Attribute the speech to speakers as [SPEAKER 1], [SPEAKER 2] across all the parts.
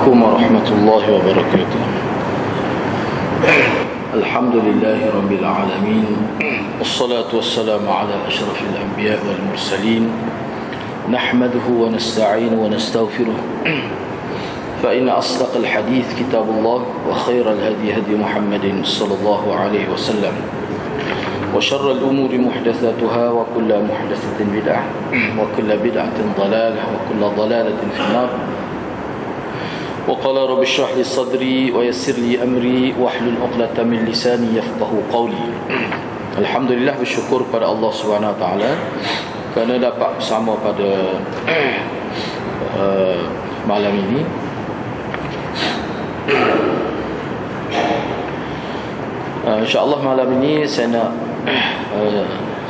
[SPEAKER 1] عليكم ورحمة الله وبركاته. الحمد لله رب العالمين، والصلاة والسلام على أشرف الأنبياء والمرسلين، نحمده ونستعين ونستغفره، فإن أصدق الحديث كتاب الله، وخير الهدي هدي محمد صلى الله عليه وسلم، وشر الأمور محدثاتها، وكل محدثة بدعة، وكل بدعة ضلالة، وكل ضلالة في النار. وقال رب اشرح لي صدري ويسر لي أمري واحلل عقدة من لساني يفقهوا قولي. Alhamdulillah, bersyukur pada Allah Subhanahu Wa Taala kerana dapat bersama pada malam ini. InsyaAllah malam ini saya nak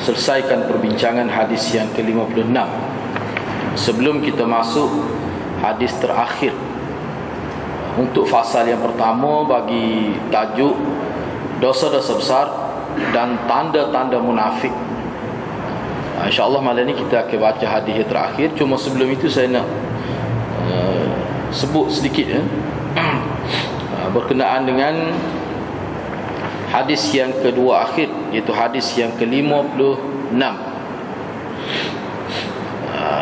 [SPEAKER 1] selesaikan perbincangan hadis yang ke-56 sebelum kita masuk hadis terakhir untuk fasal yang pertama bagi tajuk dosa-dosa besar dan tanda-tanda munafik. InsyaAllah malam ini kita akan baca hadis yang terakhir. Cuma sebelum itu saya nak sebut sedikit berkenaan dengan hadis yang kedua akhir, iaitu hadis yang ke-56.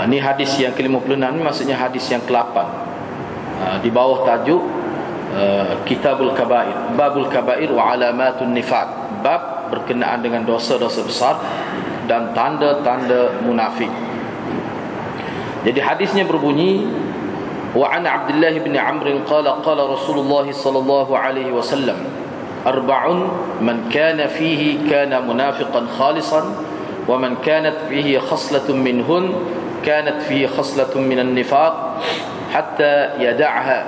[SPEAKER 1] Ini hadis yang ke-56 ni maksudnya hadis yang ke-8 di bawah tajuk Kitabul Kabair, Babul Kabair wa Alamatun Nifaq, bab berkenaan dengan dosa-dosa besar dan tanda-tanda munafik. Jadi hadisnya berbunyi, wa an Abdullah bin Amr qala qala Rasulullah sallallahu alaihi wasallam, arba'un man kana fihi kana munafiqan khalisan, wa man kanat fihi khaslatun minhun kanat fihi khaslatun minan nifaq hatta yada'ha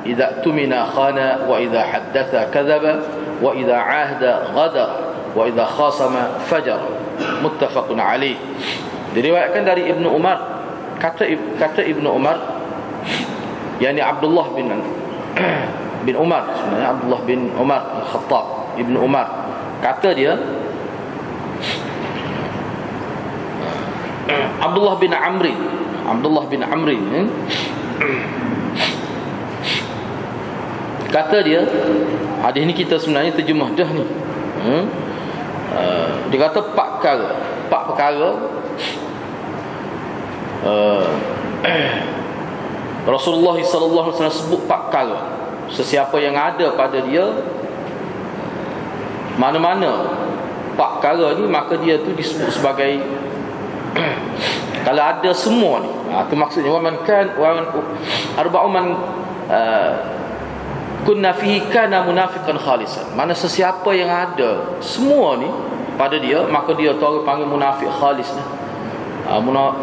[SPEAKER 1] idza tumina khana wa idza haddatha kadhaba wa idza ahda ghadara wa idza khasama fajara. Muttafaqun alaih. Diriwayatkan dari Ibnu Umar, kata Ibnu Umar, yakni Abdullah bin Umar, sebenarnya Abdullah bin Umar Al-Khattab, Ibnu Umar, kata dia, Abdullah bin Amri kata dia, hadis ni kita sebenarnya terjemah dah ni. Dia kata empat perkara Rasulullah sallallahu alaihi wasallam sebut empat perkara. Sesiapa yang ada pada dia mana-mana empat perkara ni, maka dia tu disebut sebagai kalau ada semua ni, itu maksudnya waman kan arba'u man kunna fihi kana munafiqan khalisan. Mana sesiapa yang ada semua ni pada dia, maka dia tu orang panggil munafik khalis lah.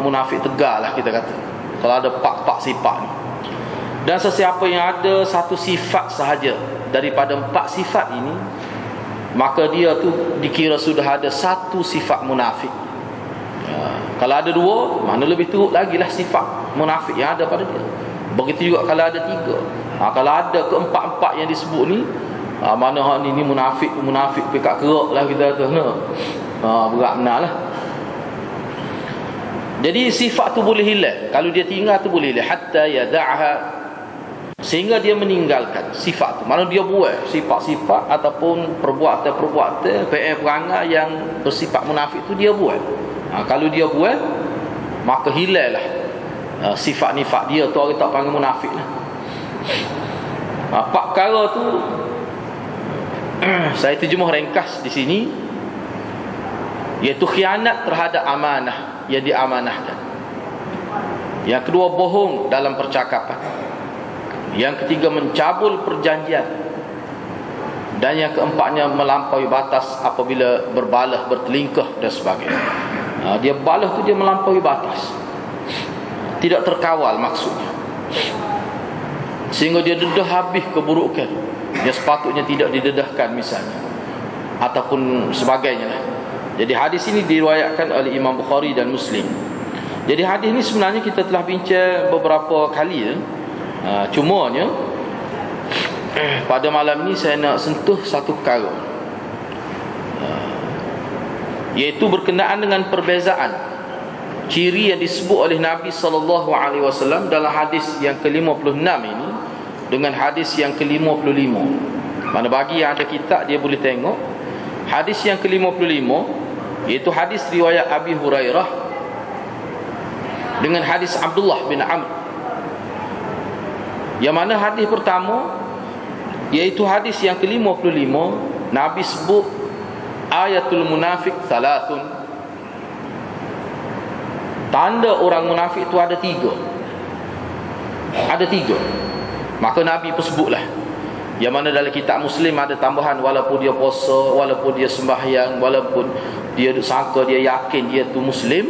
[SPEAKER 1] Munafik tegar lah kita kata, kalau ada empat sifat ni. Dan sesiapa yang ada satu sifat sahaja daripada empat sifat ini, maka dia tu dikira sudah ada satu sifat munafik. Kalau ada dua, mana lebih teruk lagi lah sifat munafik yang ada pada dia. Begitu juga kalau ada tiga. Kalau ada keempat-empat yang disebut ni, mana hak ni munafik pekat kerak lah kita kata. Berat benar lah. Jadi sifat tu boleh hilang. Kalau dia tinggal tu boleh hilang. Hatta yada'ha, sehingga dia meninggalkan sifat tu. Mana dia buat sifat-sifat ataupun perbuatan-perbuatan, perangai yang bersifat munafik tu dia buat. Kalau dia buat, maka hilanglah sifat nifak dia tu, orang tak panggil munafik lah. Empat perkara tu saya terjemah ringkas di sini, iaitu khianat terhadap amanah yang diamanahkan. Yang kedua, bohong dalam percakapan. Yang ketiga, mencabul perjanjian. Dan yang keempatnya, melampaui batas apabila berbalah, bertelingkah dan sebagainya. Dia balah tu dia melampaui batas, tidak terkawal maksudnya, sehingga dia dedah habis keburukan yang sepatutnya tidak didedahkan misalnya, ataupun sebagainya lah. Jadi hadis ini diriwayatkan oleh Imam Bukhari dan Muslim. Jadi hadis ini sebenarnya kita telah bincang beberapa kali cumanya pada malam ini saya nak sentuh satu perkara, iaitu berkenaan dengan perbezaan ciri yang disebut oleh Nabi SAW dalam hadis yang ke-56 ini dengan hadis yang ke-55. Mana bagi yang ada kitab dia boleh tengok hadis yang ke-55, iaitu hadis riwayat Abi Hurairah dengan hadis Abdullah bin Amr. Yang mana hadis pertama iaitu hadis yang ke-55, Nabi sebut ayatul munafik thalathun. Tanda orang munafik itu ada 3. Ada 3. Maka Nabi pun sebutlah. Yang mana dalam kitab Muslim ada tambahan, walaupun dia puasa, walaupun dia sembahyang, walaupun dia sangka, dia yakin dia tu Muslim,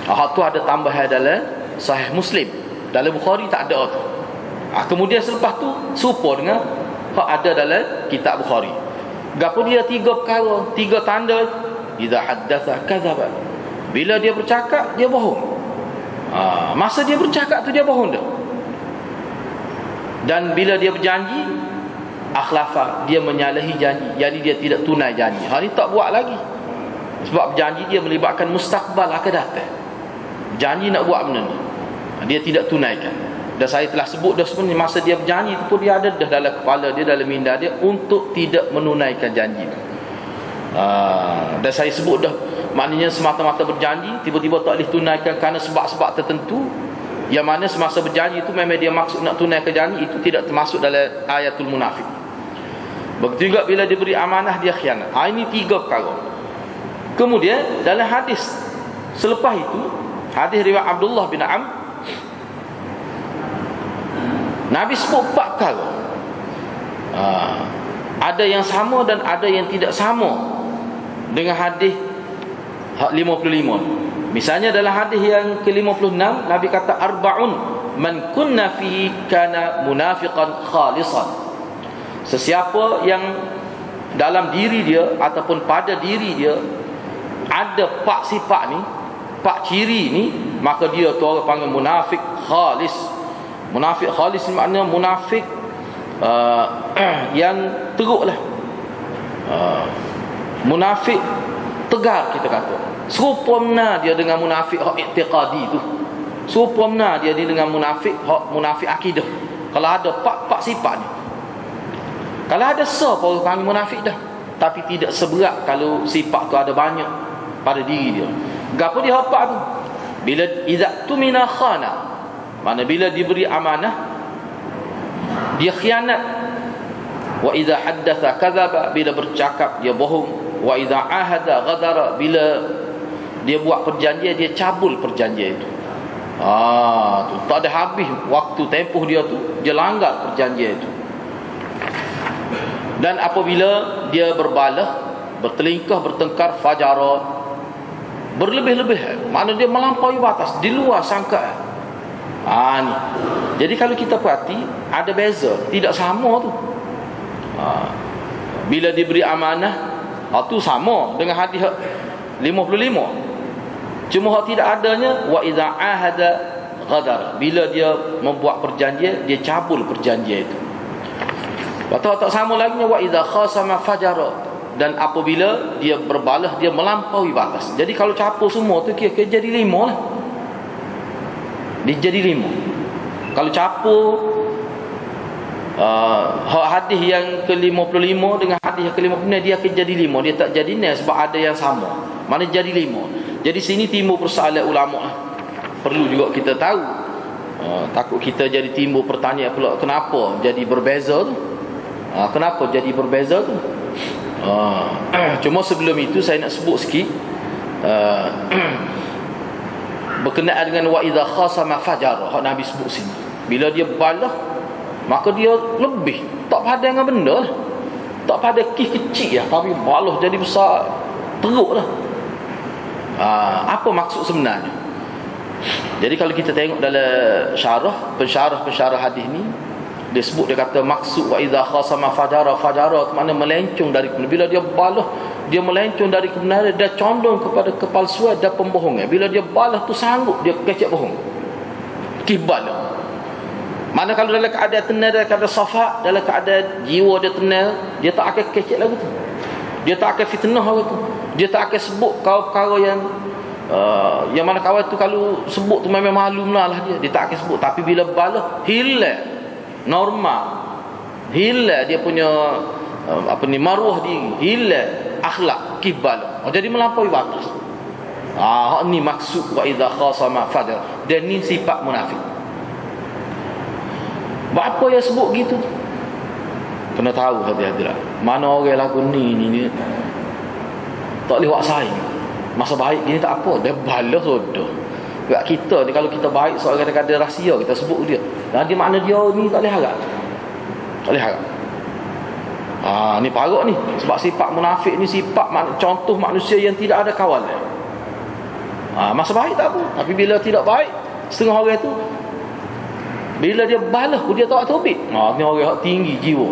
[SPEAKER 1] tu ada tambahan dalam Sahih Muslim. Dalam Bukhari tak ada tu. Kemudian selepas tu serupa dengan ada dalam kitab Bukhari. Gapo dia 3 perkara, 3 tanda. Idza haddatha kadzaba. Bila dia bercakap dia bohong. Masa dia bercakap tu dia bohong dah. Dan bila dia berjanji, akhlafa, dia menyalahi janji. Jadi dia tidak tunai janji. Hari tak buat lagi. Sebab janji dia melibatkan mustaqbal akan datang. Janji nak buat benda ni, dia tidak tunaikan. Dan saya telah sebut dah sebenarnya, masa dia berjanji itu pun dia ada dah dalam kepala dia, dalam minda dia untuk tidak menunaikan janji itu. Dan saya sebut dah, maknanya semata-mata berjanji tiba-tiba tak boleh tunaikan kerana sebab-sebab tertentu, yang mana semasa berjanji itu memang dia maksud nak tunaikan janji, itu tidak termasuk dalam ayatul munafik. Begitu juga bila diberi amanah dia khianat. Ini 3 perkara. Kemudian dalam hadis selepas itu, hadis riwayat Abdullah bin Amr, Nabi sebut 4 perkara. Ada yang sama dan ada yang tidak sama dengan hadis 55. Misalnya dalam hadis yang ke-56, Nabi kata arba'un man kunna fihi kana munafiqan khalisan. Sesiapa yang dalam diri dia ataupun pada diri dia ada 4 sifat ni, 4 ciri ni, maka dia tu orang panggil munafik khalis. Munafik khalis maknanya munafik yang teruklah. Munafik tegar kita kata. Serupa benar dia dengan munafik hak i'tiqadi tu. Serupa benar dia dengan munafik hak munafik akidah. Kalau ada 4 sifat ni. Kalau ada orang panggil munafik dah. Tapi tidak seberat kalau sifat tu ada banyak pada diri dia. Gapo dia apa tu? Bila idza tumina khana. Mana bila diberi amanah dia khianat. Wa idza haddatha kadzaba, bila bercakap dia bohong. Wa idza ahada ghadara, bila dia buat perjanjian dia cabul perjanjian itu. Tu tak ada habis waktu tempoh dia tu, dia langgar perjanjian itu. Dan apabila dia berbalah, bertelingkah, bertengkar, fajarat, berlebih-lebih, makna dia melampaui batas, di luar sangkaan. Ni. Jadi kalau kita perhati, ada beza, tidak sama tu. Bila diberi amanah, tu sama dengan hadis 55. Cuma hak tidak adanya wa idza ahada ghadar. Bila dia membuat perjanjian, dia cabul perjanjian itu. Waktu tak sama lagi wa idza khasama fajara, dan apabila dia berbalah dia melampaui batas. Jadi kalau capur semua tu kira jadi 5 lah. Dia jadi 5. Kalau capur hadis yang ke-55 dengan hadis yang ke-56 dia akan jadi 5. Dia tak jadi 6 sebab ada yang sama. Mana jadi 5. Jadi sini timbul persoalan ulama lah. Perlu juga kita tahu. Takut kita jadi timbul pertanyaan pula, kenapa jadi berbeza tu? Kenapa jadi berbeza tu? Cuma sebelum itu saya nak sebut sikit berkenaan dengan wa idza khasama fajara, hak Nabi sebut sini. Bila dia balah, maka dia lebih tak padan dengan benda lah. Tak padan kecil lah, tapi balah jadi besar, teruk lah. Apa maksud sebenarnya? Jadi kalau kita tengok dalam pensyarah hadis ni, dia sebut, dia kata maksud wa idza khasama fajara tu makna melencong dari kebenaran. Bila dia balah, dia melencong dari kebenaran, dia condong kepada kepalsuan dan pembohongan. Bila dia balah tu sanggup dia kecek bohong. Kibal. Mana kalau dalam keadaan tenang, dalam keadaan safa, dalam keadaan jiwa dia tenang, dia tak akan kecek lagu tu. Dia tak akan fitnah lagu tu. Dia tak akan sebut perkara yang mana kawan tu kalau sebut tu memang maklum lah dia tak akan sebut. Tapi bila balah hilang normal, hilang dia punya maruah diri, hilang akhlak, kibal. Jadi melampaui batas. Ni maksud wa idza khasama fajar. Dan ni sifat munafik. Apa yang sebut gitu? Kena tahu hati-hati lah. Mana orang lagu ni tak boleh buat saing. Masa baik gini tak apa, dia balas sudah. Dekat kita ni kalau kita baik soal kadang-kadang rahsia kita sebut dia. Dan dia makna dia ni tak boleh harap. Tak boleh harap. Ni paruk ni. Sebab sifat munafik ni sifat contoh manusia yang tidak ada kawal. Masa baik tak apa. Tapi bila tidak baik, setengah orang tu bila dia balas dia tak tobik. Ni orang tinggi jiwa.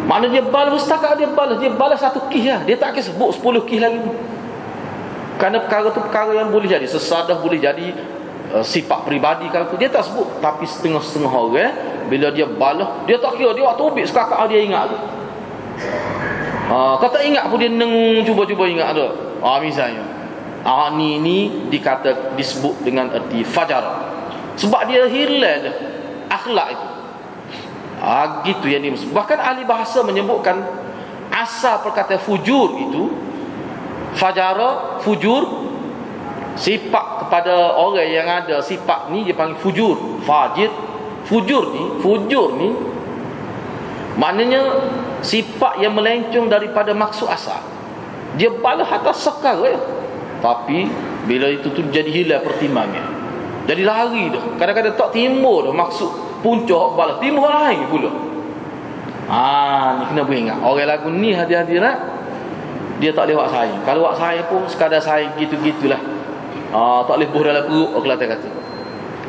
[SPEAKER 1] Mana dia balas setakat dia balas satu kih lah. Dia tak akan sebut 10 kih lagi. Kerana perkara tu perkara yang boleh jadi sesadah, boleh jadi sifat peribadi kalau tu dia tak sebut. Tapi setengah-setengah orang bila dia balas, dia tak kira dia waktu ubik sekakak dia ingat tu. Kau tak ingat pun dia cuba-cuba ingat tu. Misalnya ni disebut dengan erti fajar. Sebab dia hilang akhlak itu. Gitu yang dimaksud. Bahkan ahli bahasa menyebutkan asal perkataan fujur itu, fajara, fujur, sifat kepada orang yang ada sifat ni dia panggil fujur. Fajir, fujur ni maknanya sifat yang melencong daripada maksud asal. Dia balas atas sekar tapi bila itu tu jadi hilang pertimbangan. Jadi lari dah. Kadang-kadang tak timbul dah maksud puncak balas, timbul lain pula. Ni kena beringat. Orang lagu ni hati-hati lah. Dia tak boleh buat saing. Kalau buat saing pun sekadar saing gitu-gitulah. Tak boleh buh dalam perut orang kata.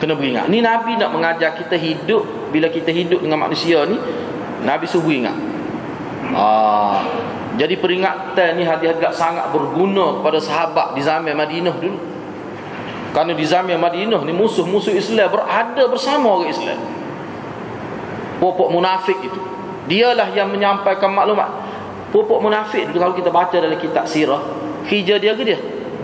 [SPEAKER 1] Kena beringat. Ni Nabi nak mengajar kita hidup. Bila kita hidup dengan manusia ni, Nabi suruh ingat. Jadi peringatan ni hati-hati sangat berguna kepada sahabat di zaman Madinah dulu. Kerana di zaman Madinah ni musuh-musuh Islam berada bersama orang Islam. Pokok munafik itu, dialah yang menyampaikan maklumat. Pokok munafik itu kalau kita baca dalam kitab sirah, kerja dia ke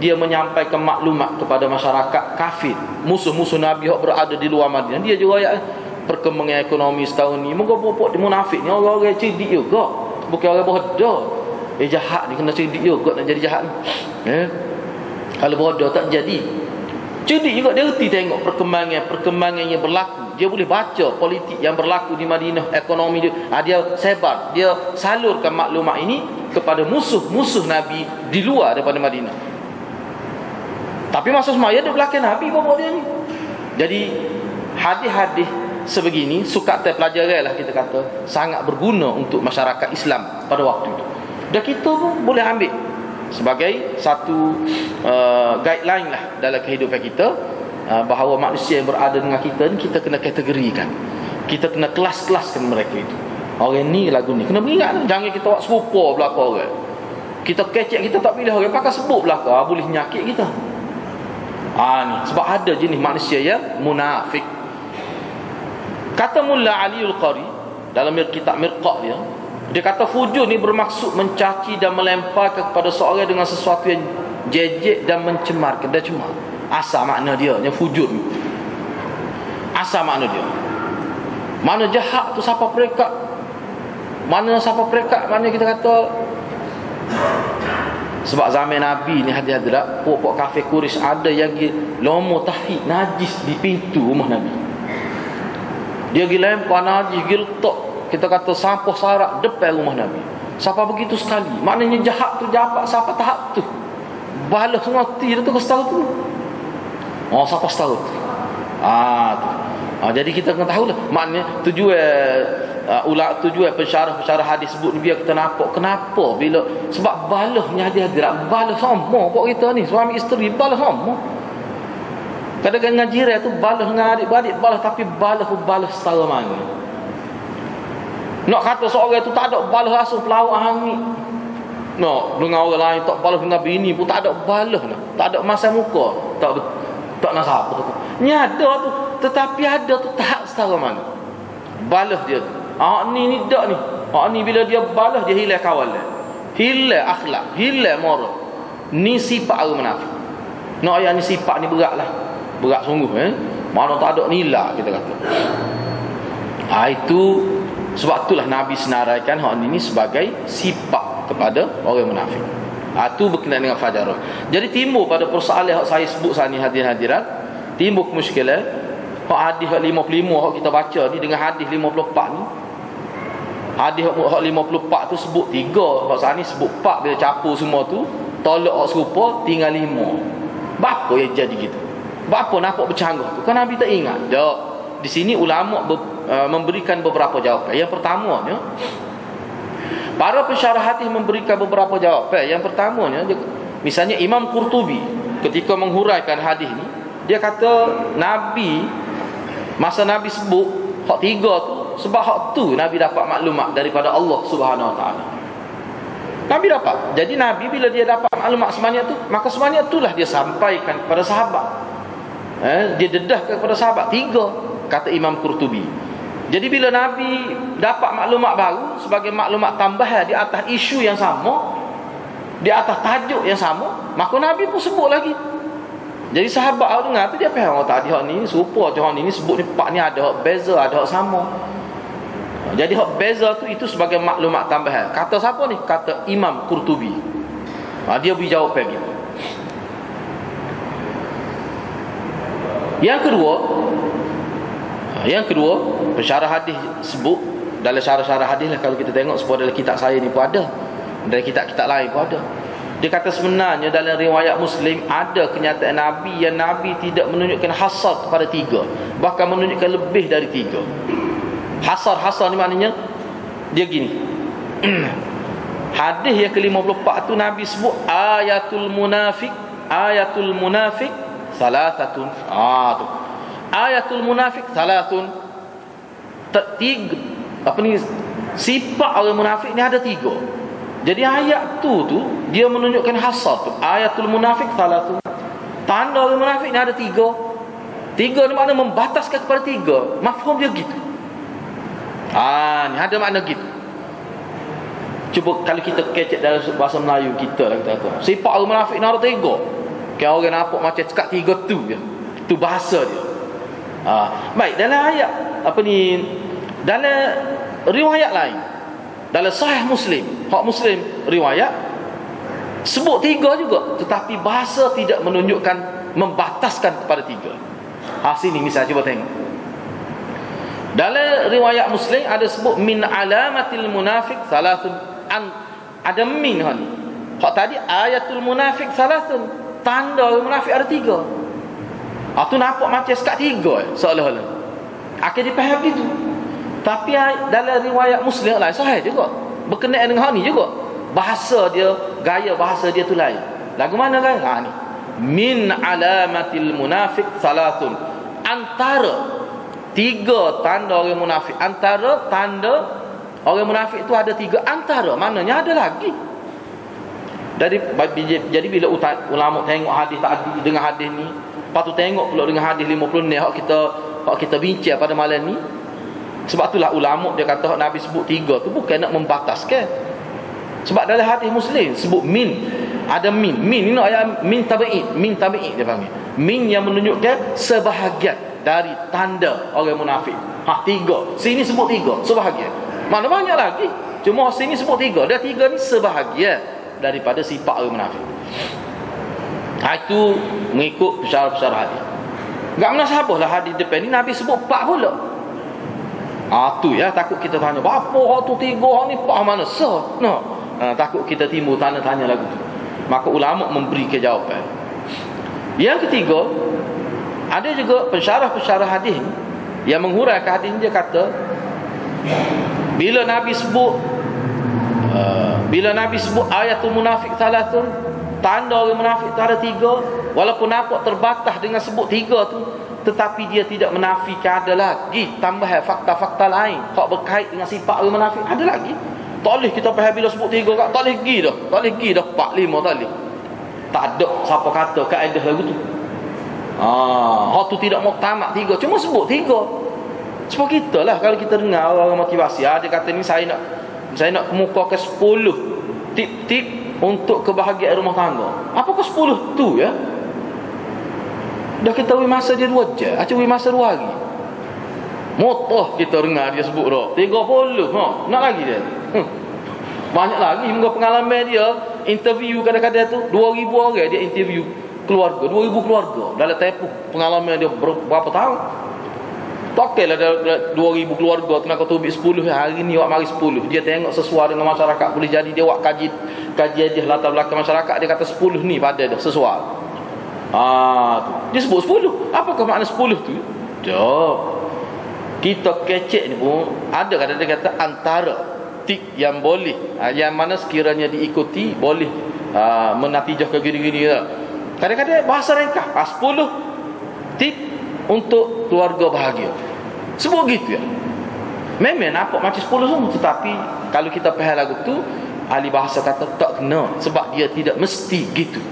[SPEAKER 1] dia menyampaikan maklumat kepada masyarakat kafir, musuh-musuh Nabi yang berada di luar Madinah. Dia juga ayat perkembangan ekonomi setahun ni. Moga pokok di munafik ni orang-orang cerdik juga, bukan orang bodoh. Jahat ni kena cerdik juga nak jadi jahat ni. Kalau bodoh tak jadi. Cerdik juga dia reti tengok perkembangan yang berlaku. Dia boleh baca politik yang berlaku di Madinah, ekonomi dia. Dia sebar, dia salurkan maklumat ini kepada musuh-musuh Nabi di luar daripada Madinah. Tapi masa semaya dia belakang Nabi bawa dia ni. Jadi hadis-hadis sebegini suka terpelajaran lah kita kata, sangat berguna untuk masyarakat Islam pada waktu itu. Dan kita pun boleh ambil sebagai satu guideline lah dalam kehidupan kita, bahawa manusia yang berada dengan kita ni kita kena kategorikan, kita kena kelas-kelaskan mereka itu. Orang ni lagu ni kena beringat, jangan kita buat serupa belakang orang. Kita kecek, kita tak pilih orang pakai sebut belakang, boleh nyakit kita. Ni sebab ada jenis manusia yang munafik. Kata Mullah Aliul Qari dalam kitab Mirqah dia kata fujur ni bermaksud mencaci dan melemparkan kepada seorang dengan sesuatu yang jejek dan mencemarkan dan cemar. Asal makna dia yang fujur ni. Asal makna dia. Mana jahat tu siapa perekat? Mana siapa perekat? Mana kita kata sebab zaman Nabi ni hati-hati tak, pokok kafir Quraisy ada yang lomo tahid najis di pintu rumah Nabi. Dia pergi lempar najis, pergi letak kita kata sampah sarak depan rumah Nabi. Siapa begitu sekali? Maknanya jahat tu jahat siapa tahap tu. Balas ngoti dia tu ke setahun tu. Siapa setahun tu. Jadi kita kena tahulah. Maknanya tujuan pensyarah hadis sebut ni biar kita nampak kenapa bila sebab balahnya hadirat balas sama pok kita ni suami isteri balas sama. Kadang-kadang dengan jiran tu balas dengan adik-beradik balas, tapi balas setara mana. Nak kata seorang tu tak ada balas langsung pelawak hangit. Dengan orang lain tak balas dengan bini pun tak ada balas lah. Tak ada masa muka. Tak nak siapa tu. Ni ada tu, tetapi ada tu tak setara mana. Balas dia. Ni tak ni. Ni bila dia balas dia hilang kawalan. Hilang akhlak, hilang moral. Ni sifat orang munafik. Ayat ni sifat ni berat lah. Berat sungguh Mana tak ada nilai kita kata. Itu sebab itulah Nabi senaraikan hal ini sebagai sifat kepada orang munafik. Itu berkenaan dengan fajarah. Jadi timbul pada persoalan yang saya sebut saat ni, hadirin-hadirat, timbul kemusykilan hak hadis 55 hak kita baca ni dengan hadis 54 ni. Hadis hak 54 tu sebut 3, hak saat ni sebut 4. Bila capur semua tu tolak hak serupa tinggal 5. Apa yang jadi gitu? Apa nampak bercanggah tu? Kan Nabi tak ingat. Tak. Di sini ulama memberikan beberapa jawapan. Yang pertamanya, para pensyarah hadis memberikan beberapa jawapan. Yang pertamanya, misalnya Imam Qurtubi ketika menghuraikan hadis ni, dia kata Nabi, masa Nabi sebut hak 3 tu, sebab hak tu Nabi dapat maklumat daripada Allah Subhanahu Wa Taala. Nabi dapat. Jadi Nabi bila dia dapat maklumat sebanyak tu, maka sebanyak itulah dia sampaikan kepada sahabat. Dia dedahkan kepada sahabat 3, kata Imam Qurtubi. Jadi bila Nabi dapat maklumat baru sebagai maklumat tambahan di atas isu yang sama, di atas tajuk yang sama, maka Nabi pun sebut lagi. Jadi sahabat awak dengar tu dia faham, oh tadi hak ni serupa macam hak ni sebut ni 4 ni ada hak beza, ada hak sama. Jadi hak beza tu itu sebagai maklumat tambahan. Kata siapa ni? Kata Imam Qurtubi. Dia beri jawapan gitu. Yang kedua, pensyarah hadis sebut dalam syarah-syarah hadis lah, kalau kita tengok sebab dalam kitab saya ni pun ada, dalam kitab-kitab lain pun ada. Dia kata sebenarnya dalam riwayat Muslim ada kenyataan Nabi yang Nabi tidak menunjukkan hasar kepada 3, bahkan menunjukkan lebih dari 3. Hasar ni maknanya dia gini. Hadis yang ke-54 tu Nabi sebut ayatul munafik salasatun. Tu ayatul munafik salatun. Sifat orang munafik ni ada 3. Jadi ayat tu dia menunjukkan hasar tu. Ayatul munafik salatun. Tanda orang munafik ni ada 3. 3 ni makna membataskan kepada 3. Mafhum dia gitu. Ni ada makna gitu. Cuba kalau kita kecek dalam bahasa Melayu kita lah, kita kata sifat orang munafik ni ada 3. Kalau orang nampak macam cakap 3 tu je. Tu bahasa dia. Baik, dalam ayat dalam riwayat lain, dalam Sahih Muslim, hak Muslim riwayat sebut 3 juga, tetapi bahasa tidak menunjukkan membataskan kepada 3. Sini misal cuba tengok. Dalam riwayat Muslim ada sebut min alamatil munafik salasun. Ada min ni. Hak tadi ayatul munafik salasun. Tanda orang munafik ada 3. Tu nampak macam sekat 3 seolah-olah. Akhir dipaham gitu. Tapi dalam riwayat Muslim lain sahih juga, berkenaan dengan hal ni juga. Bahasa dia, gaya bahasa dia tu lain. Lagu mana kan? Ni. Min alamatil munafik salatun. Antara 3 tanda orang munafik. Antara tanda orang munafik itu ada 3. Antara maknanya ada lagi. Jadi bila ulama tengok hadis tadi dengan hadis ni, lepas tu tengok pula dengan hadis 50 ni hak kita bincang pada malam ni. Sebab itulah ulama dia kata hak Nabi sebut 3 tu bukan nak membataskan. Sebab dalam hadis Muslim sebut min, ada min ni nak ayat min tabi'id dia panggil. Min yang menunjukkan sebahagian dari tanda orang munafik. 3. Sini sebut 3 sebahagian. Mana banyak lagi. Cuma sini sebut 3. Dia 3 ni sebahagian daripada sifat orang munafik. Itu mengikut pensyarah-pensyarah hadis. Tak menasabahlah hadis depan ni Nabi sebut 4 pula. Tu ya, takut kita tanya, apa hak tu 3 hak ni 4 mana sah? Takut kita timbul tanya-tanya lagu tu. Maka ulama memberi jawapan. Yang ketiga, ada juga pensyarah-pensyarah hadis yang menghuraikan hadis dia kata bila Nabi sebut ayatul munafik salatun, tanda orang munafik tu ada 3, walaupun nampak terbatas dengan sebut 3 tu, tetapi dia tidak menafikan ada lagi tambahan fakta-fakta lain hak berkait dengan sifat orang munafik. Ada lagi. Tak boleh kita faham bila sebut 3 tak boleh pergi dah. Tak boleh pergi dah 4 5 tak boleh. Tak ada siapa kata kaedah lagu tu. Hak tu tidak mau tamat 3, cuma sebut 3. Sebab kita lah kalau kita dengar orang motivasi, dia kata ni saya nak kemukakan 10 tip-tip untuk kebahagiaan rumah tangga. Apakah 10 tu ya? Dah kita wui masa dia 2 jam, acu wui masa 2 hari. Motor kita dengar dia sebut dah 30, nak lagi dia. Banyak lagi hingga pengalaman dia interview kadang-kadang tu 2000 orang dia interview keluarga, 2000 keluarga dalam tempoh pengalaman dia berapa tahun. Tokailah ada 2000 keluarga tu nak kata ubik 10 hari ni awak mari 10. Dia tengok sesuai dengan masyarakat boleh jadi dia awak kaji dia latar belakang masyarakat dia kata 10 ni pada dah sesuai. Dia sebut 10. Apakah makna 10 tu? Jom. Kita kecek ni pun ada kadang-kadang dia kata antara tik yang boleh yang mana sekiranya diikuti boleh menatijah ke gini-gini tak. Kadang-kadang bahasa ringkas 10 tip untuk keluarga bahagia. Sebut gitu ya. Memang nampak macam 10 semua, tetapi kalau kita faham lagu tu ahli bahasa kata tak kena sebab dia tidak mesti gitu.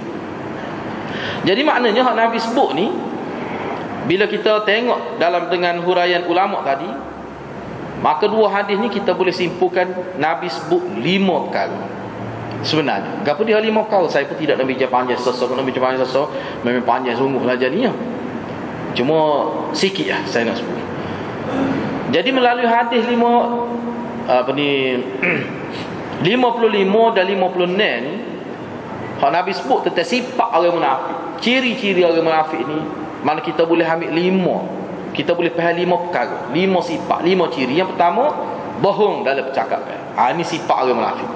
[SPEAKER 1] Jadi maknanya hak Nabi sebut ni bila kita tengok dalam dengan huraian ulama tadi, maka dua hadis ni kita boleh simpulkan Nabi sebut 5 perkara. Sebenarnya gapo dia 5 perkara saya pun tidak nak bincang panjang memang panjang sungguh lah jadinya. Cuma sikit lah saya nak sebut. Jadi melalui hadis 55 dan 56 ni hak Nabi sebut tentang sifat orang munafik, ciri-ciri orang munafik ni. Mana kita boleh ambil 5. Kita boleh faham 5 perkara, 5 sifat, 5 ciri. Yang pertama, bohong dalam percakapan. Ini sifat orang munafik.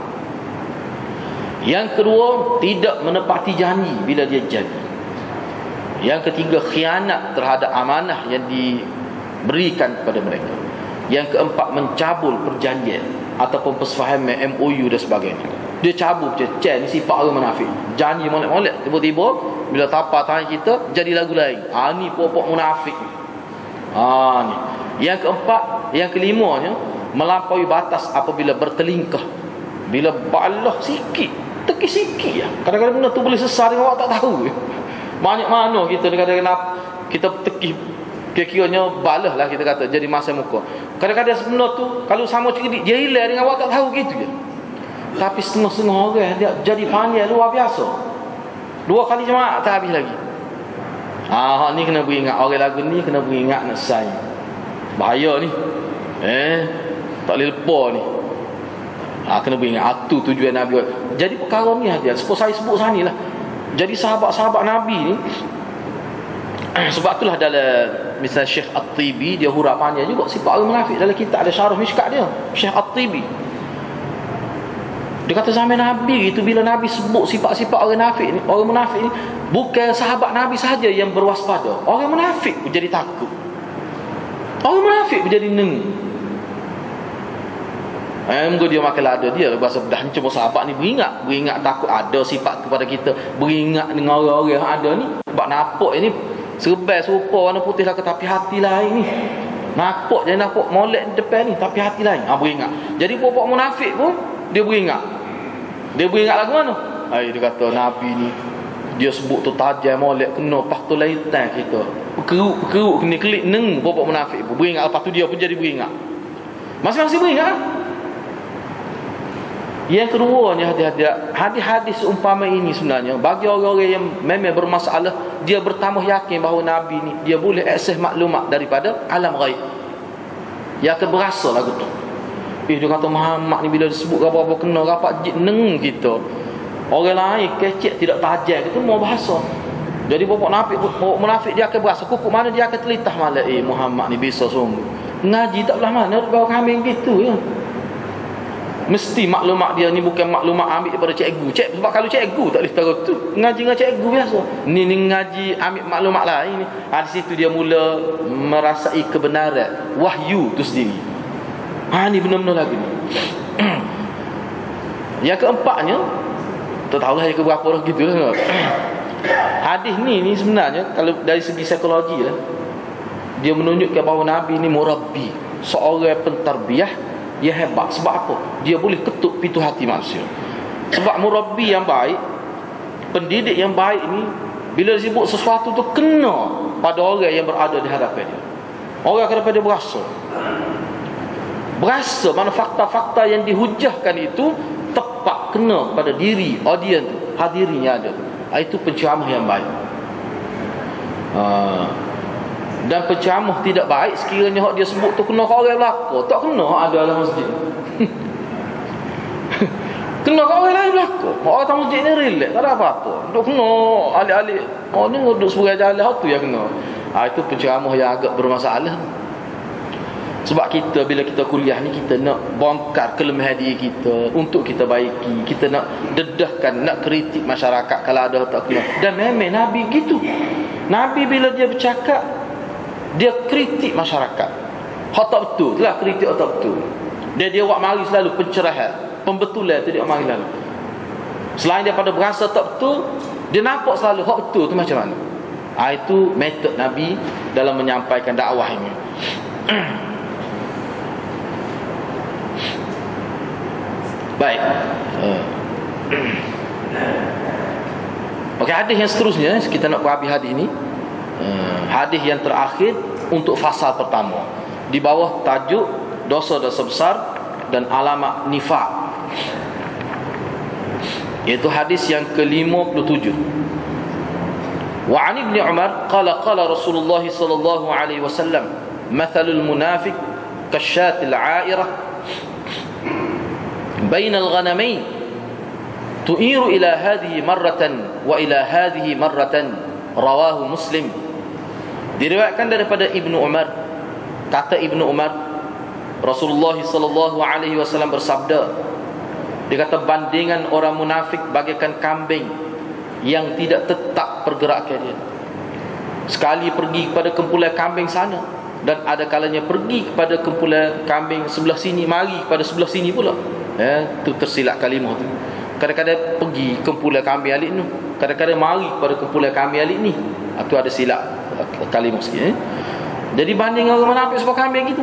[SPEAKER 1] Yang kedua, tidak menepati janji bila dia janji. Yang ketiga, khianat terhadap amanah yang diberikan kepada mereka. Yang keempat, mencabul perjanjian ataupun persefahaman MOU dan sebagainya. Dia cabul je, ni sifat orang munafik. Janji molek-molek, tiba-tiba bila tapak tangan kita jadi lagu lain. Ni pokok munafik. Ni. Yang keempat, yang kelimanya, melampaui batas apabila bertelingkah. Bila balah sikit, teki sikit ya. Kadang-kadang benda tu boleh sesat dengan awak tak tahu. Banyak mana kita kadang-kadang kita teki kira-kiranya balah lah kita kata jadi masa muka. Kadang-kadang sebenar tu kalau sama cerdik dia hilang dengan awak tak tahu gitu je. Tapi setengah-setengah orang dia jadi pandai luar biasa. 2 kali jemaah tak habis lagi. Ni kena beringat orang lagu ni kena beringat nak say. Bahaya ni. Tak boleh lepas ni. Kena beringat tu tujuan Nabi. Jadi perkara ni dia saya sebut sana lah. Jadi sahabat-sahabat Nabi ni sebab itulah dalam misalnya Syekh At-Tibi dia huraf panjang juga sifat orang munafik dalam kitab ada syarah Mishkat dia Syekh At-Tibi. Dia kata zaman Nabi itu bila Nabi sebut sifat-sifat orang munafik ni bukan sahabat Nabi sahaja yang berwaspada. Orang munafik pun jadi takut. Orang munafik pun jadi neng. Mungkin dia makan lada dia bahasa dah cuma sahabat ni beringat takut ada sifat kepada kita, beringat dengan orang-orang yang ada ni sebab nampak ini serbai serupa warna putih lah tapi hati lain ni. Nampak je nampak molek depan ni tapi hati lain. Beringat. Jadi pokok munafik pun dia beringat. Dia beringat lagu mana? Dia kata Nabi ni dia sebut tu tajam molek kena pas tu laitan kita. Perkeruk kena kelik neng pokok munafik pun beringat lepas tu dia pun jadi beringat. Masing-masing beringat. Yang kedua ni hadis-hadis umpama ini sebenarnya bagi orang-orang yang memang bermasalah dia bertambah yakin bahawa Nabi ni dia boleh akses maklumat daripada alam ghaib. Dia akan berasa lagu tu. Dia kata Muhammad ni bila disebut apa-apa kena rapat neng kita. Orang lain kecek tidak tajam itu mau bahasa. Jadi pokok munafik dia akan berasa kukuk mana dia akan telitah malah Muhammad ni bisa sungguh. Ngaji tak belah mana bawa kambing gitu ya. Mesti maklumat dia ni bukan maklumat ambil daripada cikgu. Sebab kalau cikgu tak boleh tahu tu. Ngaji dengan cikgu biasa. Ni ngaji ambil maklumat lain ni. Di situ dia mula merasai kebenaran. Wahyu tu sendiri. Ni benar-benar lagu ni. Yang keempatnya, tak tahulah yang keberapa dah gitu lah. Hadis ni sebenarnya kalau dari segi psikologi lah, dia menunjukkan bahawa Nabi ni murabbi, seorang pentarbiah. Dia hebat. Sebab apa? Dia boleh ketuk pintu hati manusia. Sebab murabbi yang baik, pendidik yang baik ni, bila disebut sesuatu tu kena pada orang yang berada di hadapan dia. Orang akan dapat dia berasa mana fakta-fakta yang dihujahkan itu tepat kena pada diri audiens tu, hadirin yang ada. Itu penceramah yang baik. Dan penceramah tidak baik sekiranya hak dia sebut tu kena kat orang belaka. Tak kena hak ada dalam masjid. Kena kat orang lain belaka. Orang dalam masjid ni relax, tak ada apa-apa. Tak kena alik-alik. Oh ni duduk sebelah jalan hak tu yang kena. Itu penceramah yang agak bermasalah. Sebab kita bila kita kuliah ni, kita nak bongkar kelemahan diri kita untuk kita baiki. Kita nak dedahkan, nak kritik masyarakat kalau ada tak kena. Dan memang Nabi gitu. Nabi bila dia bercakap, dia kritik masyarakat. Hak tak betul, itulah kritik hak tak betul. Dia buat mari selalu pencerahan, pembetulan tu dia mari selalu. Selain daripada berasa tak betul, dia nampak selalu hak betul tu macam mana. Itu metod Nabi dalam menyampaikan dakwah ini. Baik. Okey, hadis yang seterusnya kita nak habis hadis ni. Hadis yang terakhir untuk fasal pertama. Di bawah tajuk dosa-dosa besar dan alamat nifaq. Iaitu hadis yang ke-57. Wa 'an Ibnu Umar qala Rasulullah sallallahu alaihi wasallam mathalul munafiq kasyatil 'airah بين الغنمين تؤير إلى هذه مرة وإلى هذه مرة رواه مسلم. Diriwayatkan daripada Ibnu Umar, kata Ibnu Umar, Rasulullah sallallahu alaihi wasallam bersabda, dia kata bandingan orang munafik bagaikan kambing yang tidak tetap pergerakan dia. Sekali pergi kepada kumpulan kambing sana, dan ada kalanya pergi kepada kumpulan kambing sebelah sini, mari kepada sebelah sini pula. Tu tersilap kalimah tu. Kadang-kadang pergi kumpulan kambing alik ni, kadang-kadang mari kepada kumpulan kambing alik ni. Tu ada silap kalimah sikit. Jadi banding orang munafik sebab kambing gitu.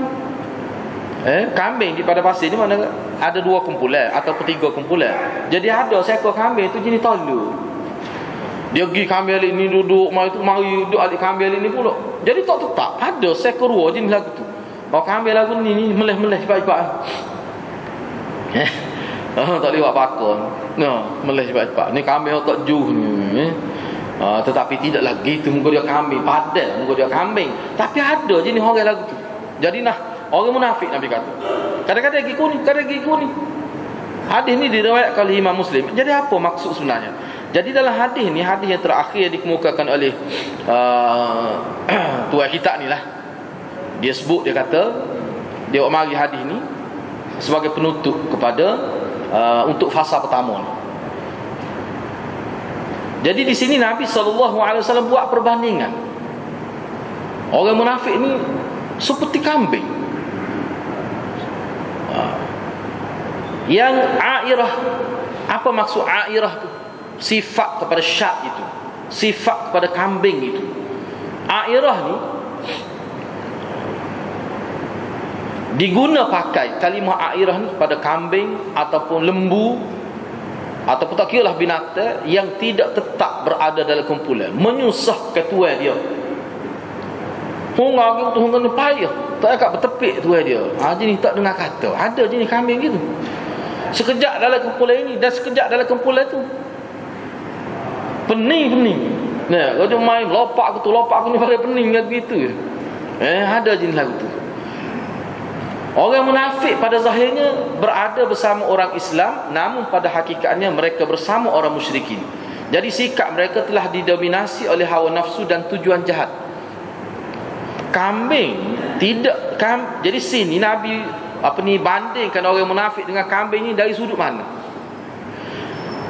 [SPEAKER 1] Kambing di pada pasir ni mana ada 2 kumpulan ataupun 3 kumpulan. Jadi ada seekor kambing tu jenis tolu. Dia pergi kambing alik ni duduk, mari duduk alik kambing alik ni pula. Jadi tak tetap. Ada seekor 2 jenis lagu tu. Kalau kambing lagu ni meleh-meleh cepat-cepat. Tak boleh buat pakon. Meleh cepat-cepat. Ni kambing tak juh ni. Tetapi tidak lagi tu muka dia kambing, padan muka dia kambing. Tapi ada jenis orang lagu tu. Jadi orang munafik Nabi kata. Kadang-kadang gigi kuning, kadang gigi kuning. Hadis ni diriwayatkan oleh Imam Muslim. Jadi apa maksud sebenarnya? Jadi dalam hadis ni, hadis yang terakhir dikemukakan oleh tuan kita ni lah. Dia sebut, dia kata, dia mari hadis ni sebagai penutup kepada untuk fasa pertama ni. Jadi di sini Nabi SAW buat perbandingan. Orang munafik ni seperti kambing yang airah. Apa maksud airah tu? Sifat kepada syak itu, sifat kepada kambing itu. Airah ni diguna pakai kalimah airah ni pada kambing ataupun lembu ataupun tak kira lah binatang yang tidak tetap berada dalam kumpulan, menyusah ketua dia. Hungar gitu, hungar ni payah, tak akan bertepik tuan dia. Jenis tak dengar kata. Ada jenis kambing gitu. Sekejap dalam kumpulan ini dan sekejap dalam kumpulan tu. Pening. Nah, kalau main lopak tu ni pada pening gitu. Ada jenis lagu tu. Orang munafik pada zahirnya berada bersama orang Islam, namun pada hakikatnya mereka bersama orang musyrikin. Jadi sikap mereka telah didominasi oleh hawa nafsu dan tujuan jahat. Kambing tidak jadi sini Nabi bandingkan orang munafik dengan kambing ni dari sudut mana?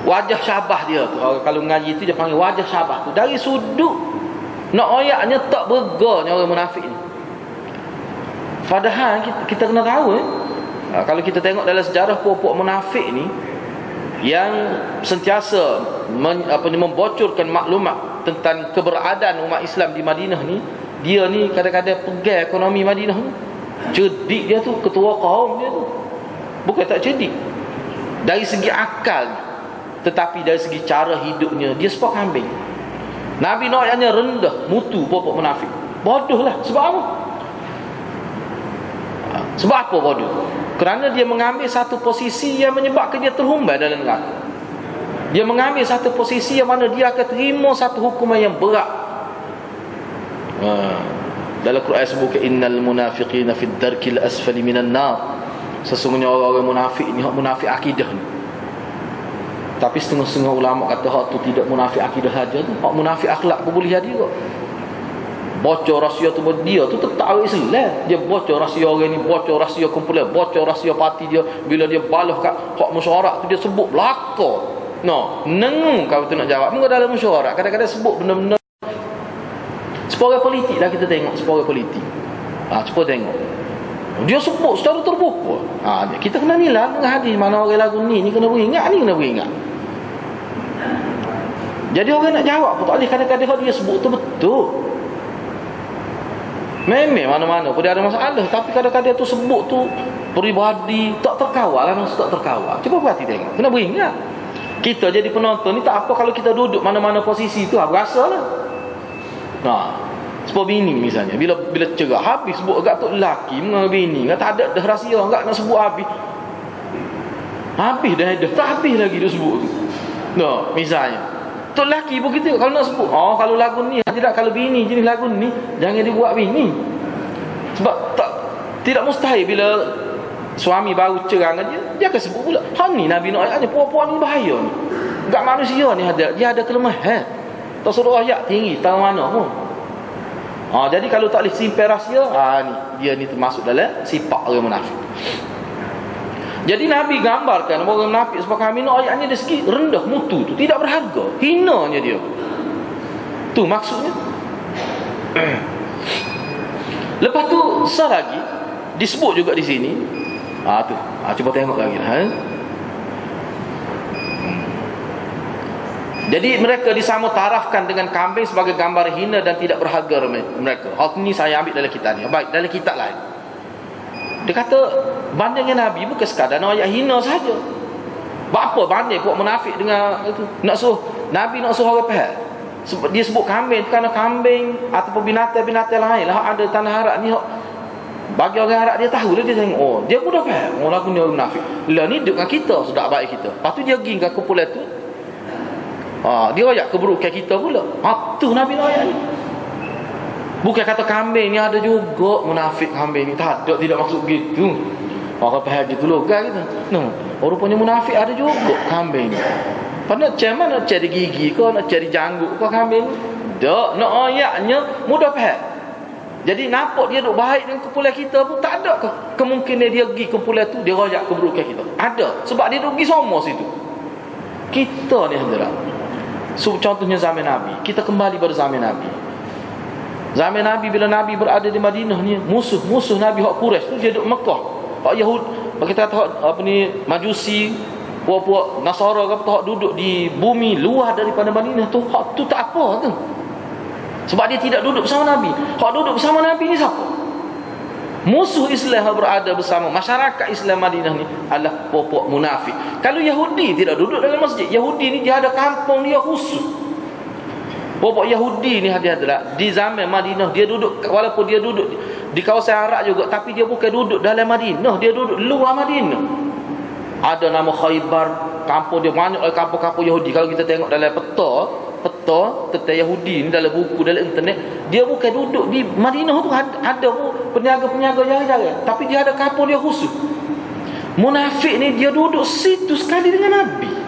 [SPEAKER 1] Wajah syabah dia tu. Kalau mengaji tu dia panggil wajah syabah tu. Dari sudut nak ayatnya tak berganya orang munafik ni. Padahal kita kena tahu kalau kita tengok dalam sejarah puak-puak munafik ni yang sentiasa membocorkan maklumat tentang keberadaan umat Islam di Madinah ni, dia ni kadang-kadang pegang ekonomi Madinah ni. Cerdik dia tu, ketua kaum dia tu. Bukan tak cerdik dari segi akal, tetapi dari segi cara hidupnya dia sepak kambing. Nabi naknya rendah mutu puak-puak munafik. Bodoh lah. Sebab apa? Sebab apa bodoh? Kerana dia mengambil satu posisi yang menyebabkan dia terhumbai dalam neraka. Dia mengambil satu posisi yang mana dia akan terima satu hukuman yang berat. Dalam Quran sebut innal munafiqina fid darkil asfali minan nar. Sesungguhnya orang-orang munafik ni hak munafik akidah ni. Tapi setengah-setengah ulama kata hak tu tidak munafik akidah saja tu, hak munafik akhlak pun boleh jadi juga. Bocor rahsia tu dia tu tetap Islam. Dia bocor rahsia orang ni, bocor rahsia kumpulan, bocor rahsia parti dia. Bila dia balah kat hak musyawarah tu dia sebut belaka. No, nengung kau tu nak jawab. Mungkin dalam musyawarah kadang-kadang sebut benda-benda sepora politik lah, kita tengok sepora politik. Cuba tengok. Dia sebut secara terbuka. Kita kena nilai dengan hadis mana orang lagu ni kena beringat, ni kena beringat. Jadi orang nak jawab pun tak boleh, kadang-kadang dia sebut tu betul. Memang mana-mana pun dia ada masalah, tapi kadang-kadang tu sebut tu peribadi tak terkawal lah, maksud tak terkawal. Cuba perhati tengok, kena beringat. Kita jadi penonton ni tak apa kalau kita duduk mana-mana posisi tu, berasa lah. Sebab bini misalnya, bila cerah habis sebut agak tu lelaki dengan bini, tak ada dah rahsia, agak nak sebut habis dah tak habis lagi dia sebut tu. Misalnya tu lelaki pun kita kalau nak sebut, kalau lagu ni tidak, kalau bini jenis lagu ni jangan dibuat bini. Sebab tidak mustahil bila suami baru cerang dia akan sebut pula, ni Nabi nak ayatnya, puan-puan ni bahaya ni, enggak manusia ni dia ada kelemahan. Tak suruh ayat tinggi tahu mana pun. Jadi kalau tak boleh simpan rahsia, ni dia ni termasuk dalam sifat orang munafik. Jadi Nabi gambarkan orang munafik sebab kami nak ayatnya dari segi rendah mutu tu, tidak berharga, hinanya dia. Tu maksudnya. Lepas tu lagi disebut juga di sini. Cuba tengok lagi Jadi mereka disamutarafkan dengan kambing sebagai gambar hina dan tidak berharga mereka. Hal ini saya ambil dalam kitab ni. Baik, dalam kitab lain dia kata bandingkan Nabi bukan sekadar nak ayat hina saja. Apa banding puak munafik dengan itu? Nabi nak suruh orang faham. Sebab dia sebut kambing kerana kambing ataupun binatang-binatang lain lah ada tanah Arab ni, bagi orang Arab dia tahu dia tengok, dia pun dah faham orang lagu ni orang munafik. Lah ni dengan kita sudah baik kita. Lepas tu dia pergi ke kumpulan tu, dia ayat keburukan kita pula. Tu Nabi nak ayat ni. Bukan kata kambing ni ada juga munafik kambing ni. Tak ada, tidak maksud begitu. Orang faham gitu logan kita. Rupanya munafik ada juga kambing ni. Nak cari mana? Nak cari gigi ke, nak cari janggut ke kambing ni? Tak, nak ayatnya mudah faham. Jadi nampak dia duk baik dengan kumpulan kita pun tak ada kemungkinan dia pergi kumpulan tu dia royak keburukan kita. Ada, sebab dia duk pergi semua situ. Kita ni hadirat. Contohnya zaman Nabi. Kita kembali pada zaman Nabi. Zaman Nabi, bila Nabi berada di Madinah ni, musuh Nabi hak Quraisy tu dia duduk Mekah. Hak Yahud, kita kata Majusi, puak-puak Nasara ke hak duduk di bumi luar daripada Madinah tu, hak tu tak apa tu. Sebab dia tidak duduk bersama Nabi. Hak duduk bersama Nabi ni siapa? Musuh Islam yang berada bersama masyarakat Islam Madinah ni adalah puak-puak munafik. Kalau Yahudi tidak duduk dalam masjid, Yahudi ni dia ada kampung dia khusus. Puak Yahudi ni adalah di zaman Madinah dia duduk, walaupun dia duduk di kawasan Arab juga, tapi dia bukan duduk dalam Madinah, dia duduk luar Madinah. Ada nama Khaybar, kampung dia banyak kampung-kampung Yahudi. Kalau kita tengok dalam peta tentang Yahudi ni dalam buku, dalam internet, dia bukan duduk di Madinah tu, ada pun peniaga-peniaga jari-jari, tapi dia ada kampung dia khusus. Munafik ni dia duduk situ sekali dengan Nabi.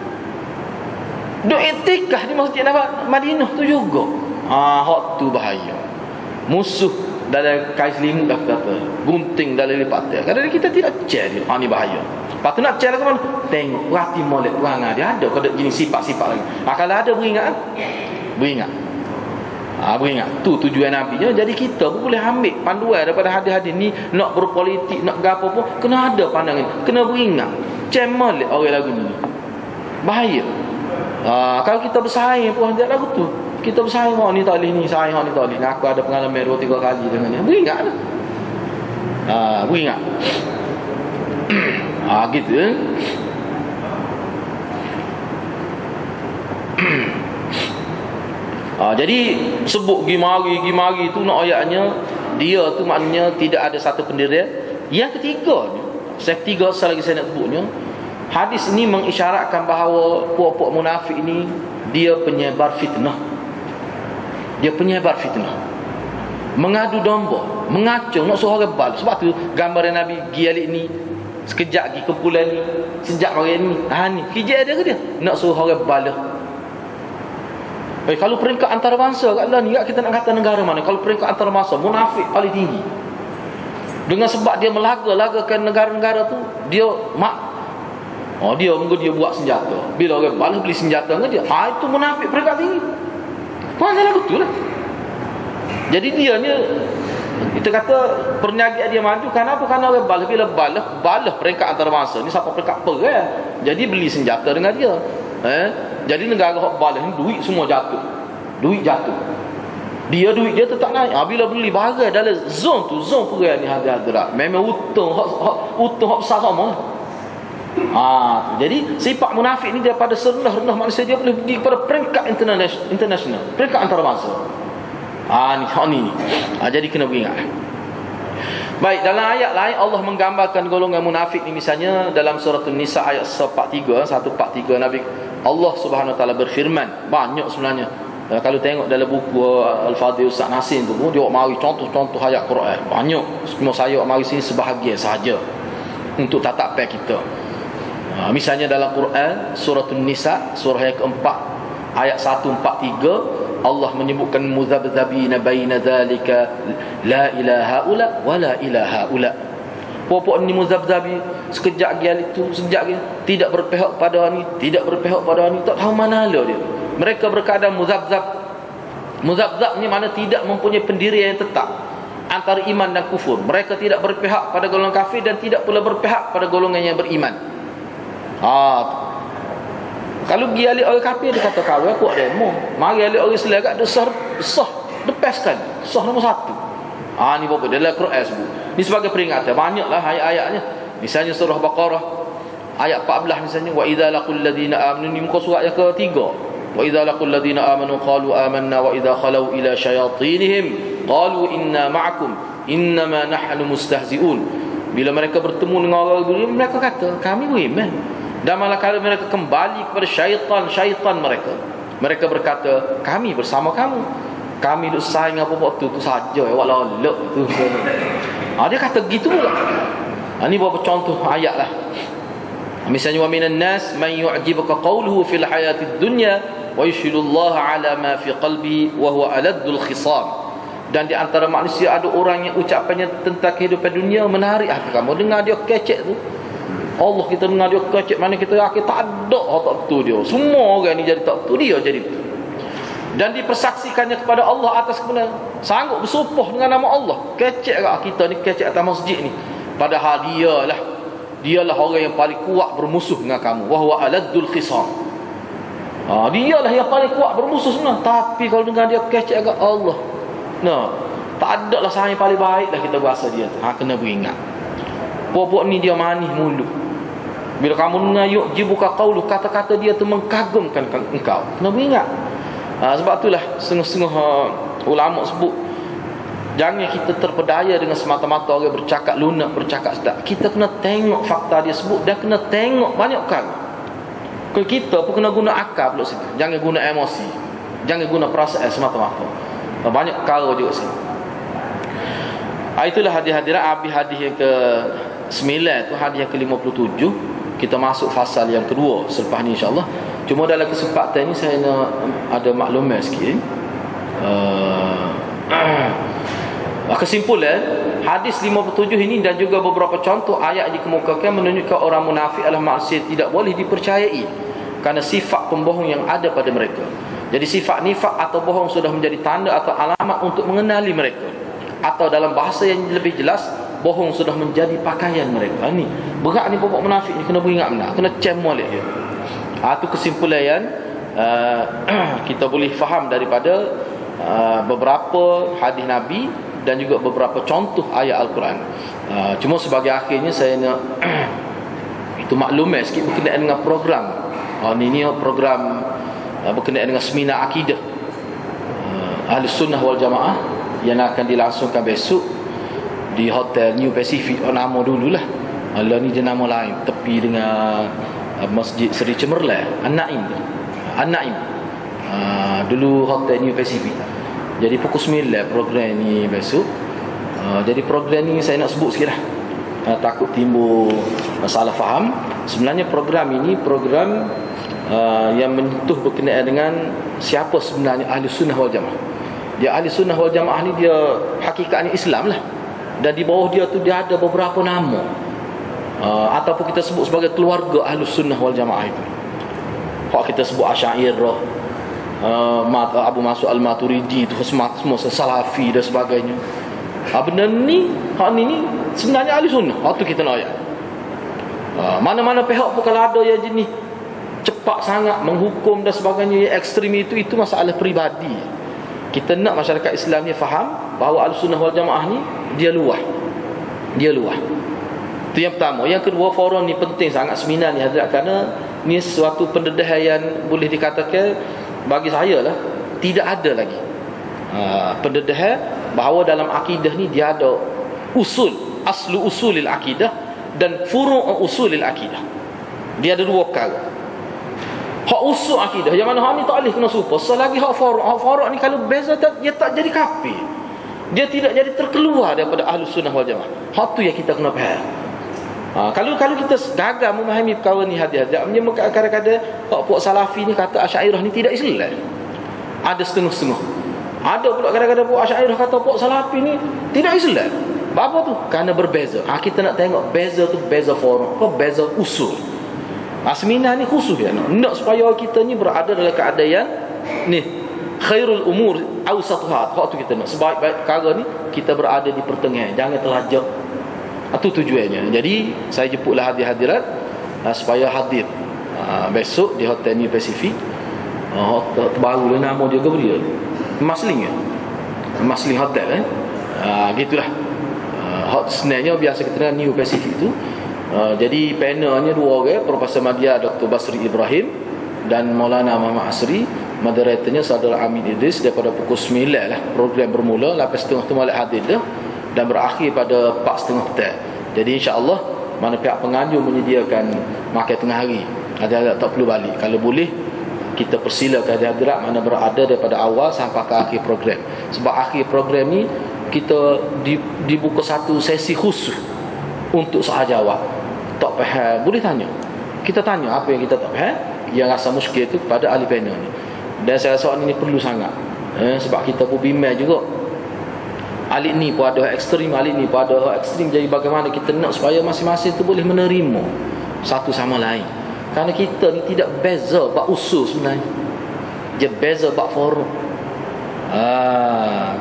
[SPEAKER 1] Duk iktikaf di masjid Madinah tu juga. Hak tu bahaya. Musuh dalam kais limut dah kata, gunting dalam lipat dia. Kadang kita tidak cek dia. Ni bahaya. Lepas tu nak cek ke mana? Tengok perhati molek perangai dia ada ke jenis sifat-sifat lagi. Kalau ada beringat. Beringat. Tu tujuan Nabi. Jadi kita pun boleh ambil panduan daripada hadis-hadis ni, nak berpolitik, nak gapo pun kena ada pandangan. Kena beringat. Cek molek orang lagu ni. Bahaya. Kalau kita bersaing pun dia lagu tu. Kita bersaing, ni tak boleh ni, saing ni tak boleh. Aku ada pengalaman 2-3 kali dengan dia. Beringat dah. Beringat. Gitu. Jadi sebut gimari tu nak ayatnya, dia tu maknanya tidak ada satu pendirian. Yang ketiga ni, selagi saya nak sebutnya, hadis ini mengisyaratkan bahawa puak-puak munafik ini dia penyebar fitnah. mengadu domba, mengacung nak suruh orang balas. Sebab tu gambar Nabi pergi alik ni, sekejap pergi kumpulan ni, sejak hari ni, ni hijab dia ke dia nak suruh orang balas. Kalau peringkat antarabangsa kat lah ni, kita nak kata negara mana? Kalau peringkat antarabangsa, munafik paling tinggi. Dengan sebab dia melaga-lagakan negara-negara tu, dia dia buat senjata. Bila orang balas beli senjata dengan dia, itu munafik peringkat tinggi. Tuan salah betul lah. Jadi dia ni, kita kata perniagaan dia maju. Kenapa? Kerana orang balas. Bila balas peringkat antarabangsa ni sampai peringkat perang, jadi beli senjata dengan dia. Jadi negara hok balas ni duit semua jatuh. Duit jatuh. Duit dia tetap naik. Bila beli barang dalam zon tu, zon perang ni hadirat. Memang untung hok besar sama. Jadi sifat munafik ni daripada serendah-rendah manusia, dia boleh pergi kepada peringkat international, peringkat antarabangsa. Ni. Jadi kena beringat. Baik, dalam ayat lain Allah menggambarkan golongan munafik ni, misalnya dalam surah An-Nisa ayat 143 Nabi Allah Subhanahu Wa Taala berfirman, banyak sebenarnya. Kalau tengok dalam buku Al-Fadhil Ustaz Nasin tu, dia mari contoh-contoh ayat Quran. Banyak. Cuma saya mari sini sebahagian sahaja untuk tatapan kita. Misalnya dalam Quran surah An-Nisa surah yang keempat ayat 143, Allah menyebutkan muzabzabina baina dzalika la ilaha ula wa la ilaha ula. Pokok ni muzabzabi, sekejap dia itu, sekejap dia tidak berpihak pada ni, tidak berpihak pada ni, tak tahu mana lah dia. Mereka berkeadaan muzabzab. Muzabzab ni mana tidak mempunyai pendirian yang tetap antara iman dan kufur. Mereka tidak berpihak pada golongan kafir dan tidak pula berpihak pada golongan yang beriman. Kalau pergi alik orang kafir, dia kata kau aku ada demo. Mari alik orang Islam kat sah depas kan. Sah nombor 1. Ni apa dalam Quran sebut. Ni sebagai peringatan. Banyaklah ayat-ayatnya. Misalnya surah Baqarah ayat 14 misalnya, wa idza laqul ladina amanu, ni muka surat yang ketiga. Wa idza laqul ladina amanu qalu amanna wa idza khalau ila syayatinihim qalu inna ma'akum innama nahnu mustahzi'un. Bila mereka bertemu dengan orang dunia, mereka kata kami beriman. Dan manakala mereka kembali kepada syaitan mereka berkata kami bersama kamu. Kami duk saing apa waktu tu saja walau lelak tu. Dia kata gitu pula. Ini beberapa contoh ayat lah. Misalnya wa minan nas man yu'jibuka qawluhu fil hayatid dunya wa yushhidullaha ala ma fi qalbi wa huwa aladdul khisam. Dan di antara manusia ada orang yang ucapannya tentang kehidupan dunia menarik hati kamu. Dengar dia kecek tu, Allah kita dengar dia kecek, mana kita yakin tak ada tak betul dia. Semua orang ni jadi tak betul, dia jadi betul. Dan dipersaksikannya kepada Allah atas kebenaran. Sanggup bersumpah dengan nama Allah. Kecek kat kita ni, kecek atas masjid ni. Padahal dialah orang yang paling kuat bermusuh dengan kamu. Wa huwa aladdul khisam. Dialah yang paling kuat bermusuh sebenarnya. Tapi kalau dengar dia kecek kat Allah, tak ada lah sahaja yang paling baik lah kita berasa dia. Kena beringat. Pokok ni dia manis mulut. Bila kamu dengar yu'jibuka qawlu, kata-kata dia tu mengagumkan engkau. Kena beringat. Sebab itulah setengah-setengah ulama sebut, jangan kita terpedaya dengan semata-mata orang bercakap lunak, bercakap sedap. Kita kena tengok fakta dia sebut dan kena tengok banyak kali. Kalau kita pun kena guna akal pula situ. Jangan guna emosi, jangan guna perasaan semata-mata. Banyak perkara juga sini. Itulah hadirat hadis yang ke-9 tu, hadis yang ke-57. Kita masuk fasal yang kedua selepas ni insya-Allah. Cuma dalam kesempatan ni saya nak ada maklumat sikit. Kesimpulan hadis 57 ini dan juga beberapa contoh ayat yang dikemukakan menunjukkan orang munafik adalah manusia tidak boleh dipercayai kerana sifat pembohong yang ada pada mereka. Jadi sifat nifak atau bohong sudah menjadi tanda atau alamat untuk mengenali mereka. Atau dalam bahasa yang lebih jelas, bohong sudah menjadi pakaian mereka. Ini berat ni pokok munafik ni, kena beringat benar, kena cem molek dia. Itu kesimpulan yang kita boleh faham daripada beberapa hadis Nabi dan juga beberapa contoh ayat Al-Quran. Cuma sebagai akhirnya saya nak itu maklumat sikit berkenaan dengan program. Ini program berkenaan dengan seminar akidah Ahli Sunnah wal Jamaah yang akan dilangsungkan besok di Hotel New Pacific. Nama dululah. Lah ni dia nama lain, tepi dengan Masjid Seri Cemerlang, An-Naim. Dulu Hotel New Pacific. Jadi pukul 9 program ni besok. Jadi program ni saya nak sebut sikit lah, takut timbul salah faham. Sebenarnya program ini program yang menyentuh berkenaan dengan siapa sebenarnya ahli sunnah wal jamaah. Dia ahli sunnah wal jamaah ni dia hakikatnya Islam lah. Dan di bawah dia tu dia ada beberapa nama, ataupun kita sebut sebagai keluarga ahli sunnah wal jamaah itu. Hak kita sebut Asy'ariyah, Abu Mas'ud Al-Maturidi itu semua Salafi dan sebagainya. Benda ni, hak ni sebenarnya ahli sunnah. Hak tu kita nak ayat. Mana-mana pihak pun kalau ada yang jenis cepat sangat menghukum dan sebagainya, yang ekstrim itu masalah peribadi. Kita nak masyarakat Islam ni faham bahawa Ahlussunnah wal Jamaah ni dia luah. Itu yang pertama. Yang kedua, forum ni penting sangat, seminar ni hadirat, kerana ni sesuatu pendedahan yang boleh dikatakan bagi saya lah tidak ada lagi pendedahan bahawa dalam akidah ni dia ada usul, aslu usulil akidah dan furu' usulil akidah. Dia ada dua perkara. Hak usul akidah yang mana hak ni tak boleh kena serupa. Selagi hak furu' ni kalau beza, dia tak jadi kafir. Dia tidak jadi terkeluar daripada Ahlus Sunnah wal Jamaah. Hak tu yang kita kena faham. Kalau kita gagal memahami perkara ni hati-hati, kadang-kadang hak puak Salafi ni kata Asy'ariyah ni tidak Islam. Ada setengah-setengah. Ada pula kadang-kadang puak Asy'ariyah kata puak Salafi ni tidak Islam. Apa tu? Kerana berbeza. Kita nak tengok beza tu, beza furu', beza usul. Seminar ni khusus ya, nak supaya kita ni berada dalam keadaan ni khairul umur awsatuha. Hak tu kita nak, sebaik-baik perkara ni kita berada di pertengahan, jangan terlajak. Itu tujuannya. Jadi saya jemputlah hadirat supaya hadir besok di Hotel New Pacific. Hotel baru lah nama dia, Gabriel Masling ya, Masling Hotel gitulah. Sebenarnya biasa kita New Pacific tu. Jadi panelnya dua orang, Profesor Madya Dr. Basri Ibrahim dan Maulana Muhammad Asri. Moderatornya Saudara Amin Idris. Daripada pukul 9 lah program bermula, 8.30 tu malam hadir dah, dan berakhir pada 4.30 petang. Jadi insya-Allah mana pihak penganjur menyediakan makan tengah hari, ada tak perlu balik. Kalau boleh kita persilakan hadirat mana berada daripada awal sampai ke akhir program. Sebab akhir program ni kita dibuka satu sesi khusus untuk soal jawab. Tak faham boleh tanya. Kita tanya apa yang kita tak faham, yang rasa muskil itu kepada ahli panel ni. Dan saya rasa ini perlu sangat. Sebab kita pun bimbang juga. Ahli ni pun ada ekstrim, ahli ni pun ada ekstrim. Jadi bagaimana kita nak supaya masing-masing itu boleh menerima satu sama lain. Kerana kita ni tidak beza bab usul sebenarnya. Dia beza bab forum.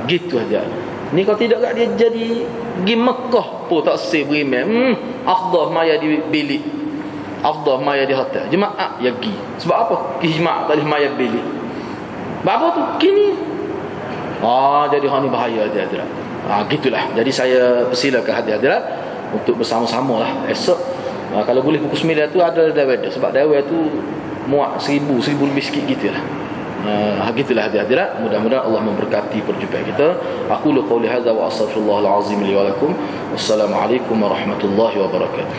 [SPEAKER 1] Gitu aja. Ni kalau tidak kat dia jadi pergi Mekah pun tak save beriman. Afdal maya di bilik, afdal maya di hotel. Jemaah ya pergi. Sebab apa? Jemaah tak boleh maya bilik. Sebab apa tu? Kini jadi hal ni bahaya hadirat. Gitulah. Jadi saya persilakan hadirat untuk bersama-sama lah esok. Kalau boleh pukul 9 tu ada dawai. Sebab dawai tu muat 1000 lebih sikit gitulah. Gitulah hadirat. Mudah-mudahan Allah memberkati perjumpaan kita. Aku lu qauli hadza wa astaghfirullahal azim li wa lakum. Wassalamualaikum warahmatullahi wabarakatuh.